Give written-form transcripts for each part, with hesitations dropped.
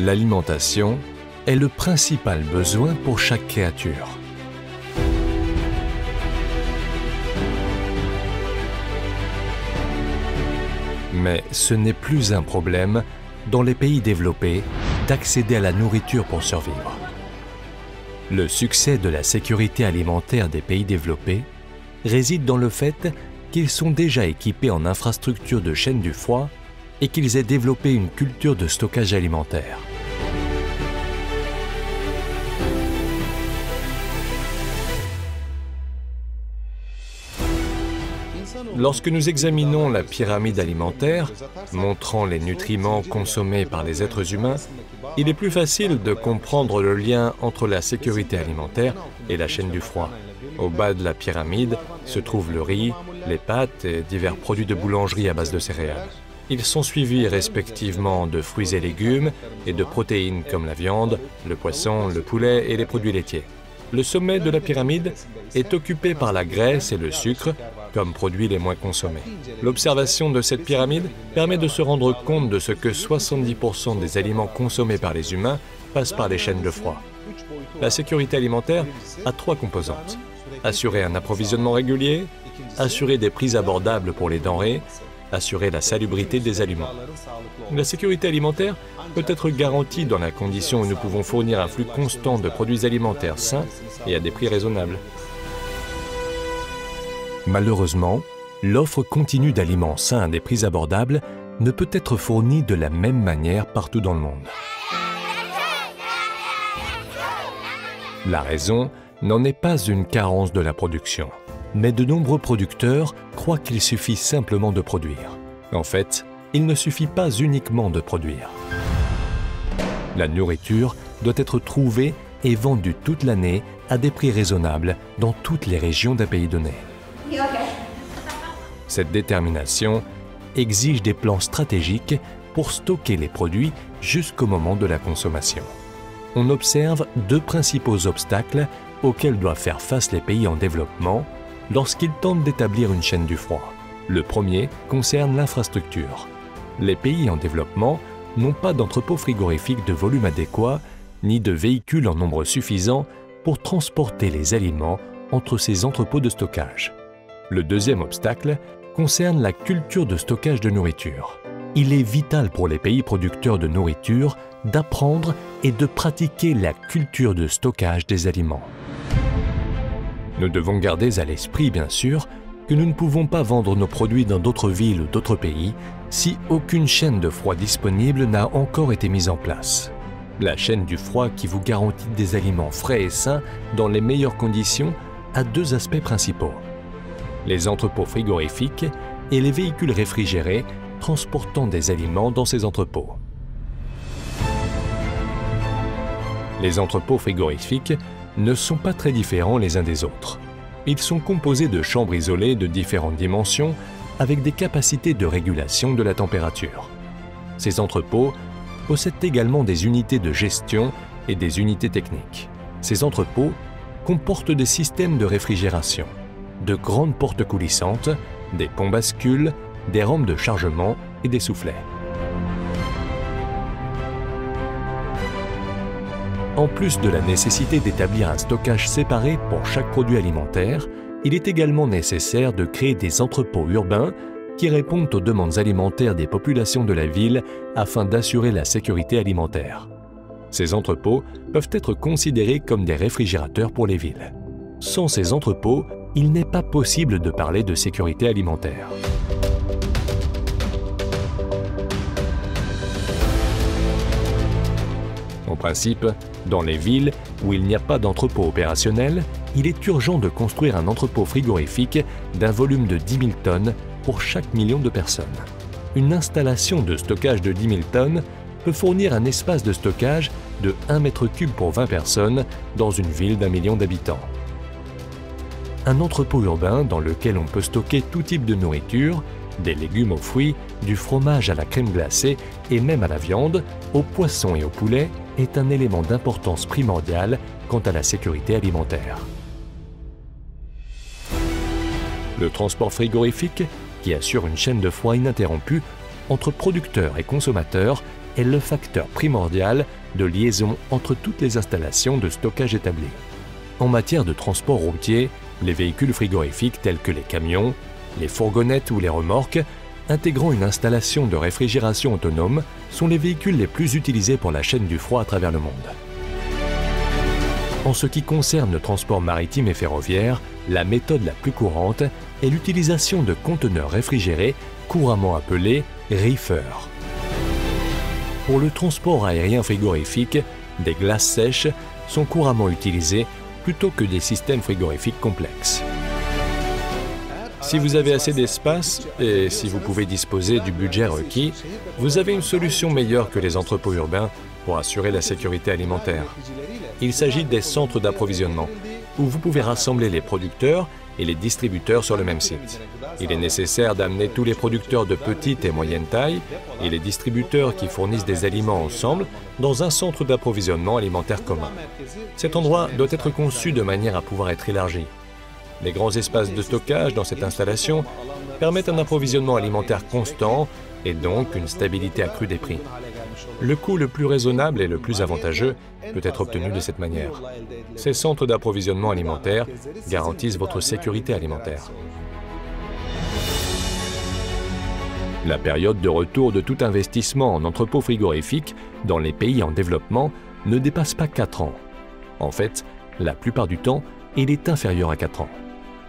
L'alimentation est le principal besoin pour chaque créature. Mais ce n'est plus un problème dans les pays développés d'accéder à la nourriture pour survivre. Le succès de la sécurité alimentaire des pays développés réside dans le fait qu'ils sont déjà équipés en infrastructures de chaîne du froid et qu'ils aient développé une culture de stockage alimentaire. Lorsque nous examinons la pyramide alimentaire, montrant les nutriments consommés par les êtres humains, il est plus facile de comprendre le lien entre la sécurité alimentaire et la chaîne du froid. Au bas de la pyramide se trouvent le riz, les pâtes et divers produits de boulangerie à base de céréales. Ils sont suivis respectivement de fruits et légumes et de protéines comme la viande, le poisson, le poulet et les produits laitiers. Le sommet de la pyramide est occupé par la graisse et le sucre comme produits les moins consommés. L'observation de cette pyramide permet de se rendre compte de ce que 70% des aliments consommés par les humains passent par les chaînes de froid. La sécurité alimentaire a 3 composantes. Assurer un approvisionnement régulier, assurer des prix abordables pour les denrées, assurer la salubrité des aliments. La sécurité alimentaire peut être garantie dans la condition où nous pouvons fournir un flux constant de produits alimentaires sains et à des prix raisonnables. Malheureusement, l'offre continue d'aliments sains à des prix abordables ne peut être fournie de la même manière partout dans le monde. La raison n'en est pas une carence de la production, mais de nombreux producteurs croient qu'il suffit simplement de produire. En fait, il ne suffit pas uniquement de produire. La nourriture doit être trouvée et vendue toute l'année à des prix raisonnables dans toutes les régions d'un pays donné. Cette détermination exige des plans stratégiques pour stocker les produits jusqu'au moment de la consommation. On observe 2 principaux obstacles auxquels doivent faire face les pays en développement lorsqu'ils tentent d'établir une chaîne du froid. Le premier concerne l'infrastructure. Les pays en développement n'ont pas d'entrepôts frigorifiques de volume adéquat ni de véhicules en nombre suffisant pour transporter les aliments entre ces entrepôts de stockage. Le deuxième obstacle concerne la culture de stockage de nourriture. Il est vital pour les pays producteurs de nourriture d'apprendre et de pratiquer la culture de stockage des aliments. Nous devons garder à l'esprit, bien sûr, que nous ne pouvons pas vendre nos produits dans d'autres villes ou d'autres pays si aucune chaîne de froid disponible n'a encore été mise en place. La chaîne du froid qui vous garantit des aliments frais et sains dans les meilleures conditions a 2 aspects principaux: les entrepôts frigorifiques et les véhicules réfrigérés transportant des aliments dans ces entrepôts. Les entrepôts frigorifiques ne sont pas très différents les uns des autres. Ils sont composés de chambres isolées de différentes dimensions avec des capacités de régulation de la température. Ces entrepôts possèdent également des unités de gestion et des unités techniques. Ces entrepôts comportent des systèmes de réfrigération, de grandes portes coulissantes, des ponts bascules, des rampes de chargement et des soufflets. En plus de la nécessité d'établir un stockage séparé pour chaque produit alimentaire, il est également nécessaire de créer des entrepôts urbains qui répondent aux demandes alimentaires des populations de la ville afin d'assurer la sécurité alimentaire. Ces entrepôts peuvent être considérés comme des réfrigérateurs pour les villes. Sans ces entrepôts, il n'est pas possible de parler de sécurité alimentaire. En principe, dans les villes où il n'y a pas d'entrepôt opérationnel, il est urgent de construire un entrepôt frigorifique d'un volume de 10 000 tonnes pour chaque million de personnes. Une installation de stockage de 10 000 tonnes peut fournir un espace de stockage de 1 m3 pour 20 personnes dans une ville d'1 million d'habitants. Un entrepôt urbain dans lequel on peut stocker tout type de nourriture, des légumes aux fruits, du fromage à la crème glacée et même à la viande, aux poissons et au poulet, est un élément d'importance primordiale quant à la sécurité alimentaire. Le transport frigorifique, qui assure une chaîne de froid ininterrompue entre producteurs et consommateurs, est le facteur primordial de liaison entre toutes les installations de stockage établies. En matière de transport routier, les véhicules frigorifiques tels que les camions, les fourgonnettes ou les remorques, intégrant une installation de réfrigération autonome, sont les véhicules les plus utilisés pour la chaîne du froid à travers le monde. En ce qui concerne le transport maritime et ferroviaire, la méthode la plus courante est l'utilisation de conteneurs réfrigérés, couramment appelés reefers. Pour le transport aérien frigorifique, des glaces sèches sont couramment utilisées plutôt que des systèmes frigorifiques complexes. Si vous avez assez d'espace et si vous pouvez disposer du budget requis, vous avez une solution meilleure que les entrepôts urbains pour assurer la sécurité alimentaire. Il s'agit des centres d'approvisionnement, où vous pouvez rassembler les producteurs et les distributeurs sur le même site. Il est nécessaire d'amener tous les producteurs de petite et moyenne taille et les distributeurs qui fournissent des aliments ensemble dans un centre d'approvisionnement alimentaire commun. Cet endroit doit être conçu de manière à pouvoir être élargi. Les grands espaces de stockage dans cette installation permettent un approvisionnement alimentaire constant et donc une stabilité accrue des prix. Le coût le plus raisonnable et le plus avantageux peut être obtenu de cette manière. Ces centres d'approvisionnement alimentaire garantissent votre sécurité alimentaire. La période de retour de tout investissement en entrepôt frigorifique dans les pays en développement ne dépasse pas 4 ans. En fait, la plupart du temps, il est inférieur à 4 ans.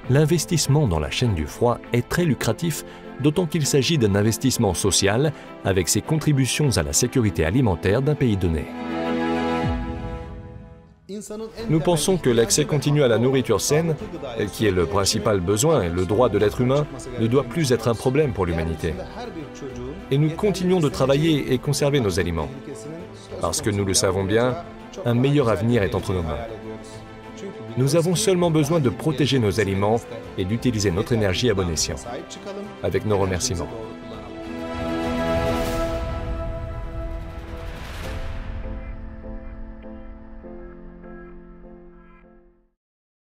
L'investissement dans la chaîne du froid est très lucratif, d'autant qu'il s'agit d'un investissement social avec ses contributions à la sécurité alimentaire d'un pays donné. Nous pensons que l'accès continu à la nourriture saine, qui est le principal besoin et le droit de l'être humain, ne doit plus être un problème pour l'humanité. Et nous continuons de travailler et conserver nos aliments. Parce que nous le savons bien, un meilleur avenir est entre nos mains. Nous avons seulement besoin de protéger nos aliments et d'utiliser notre énergie à bon escient. Avec nos remerciements.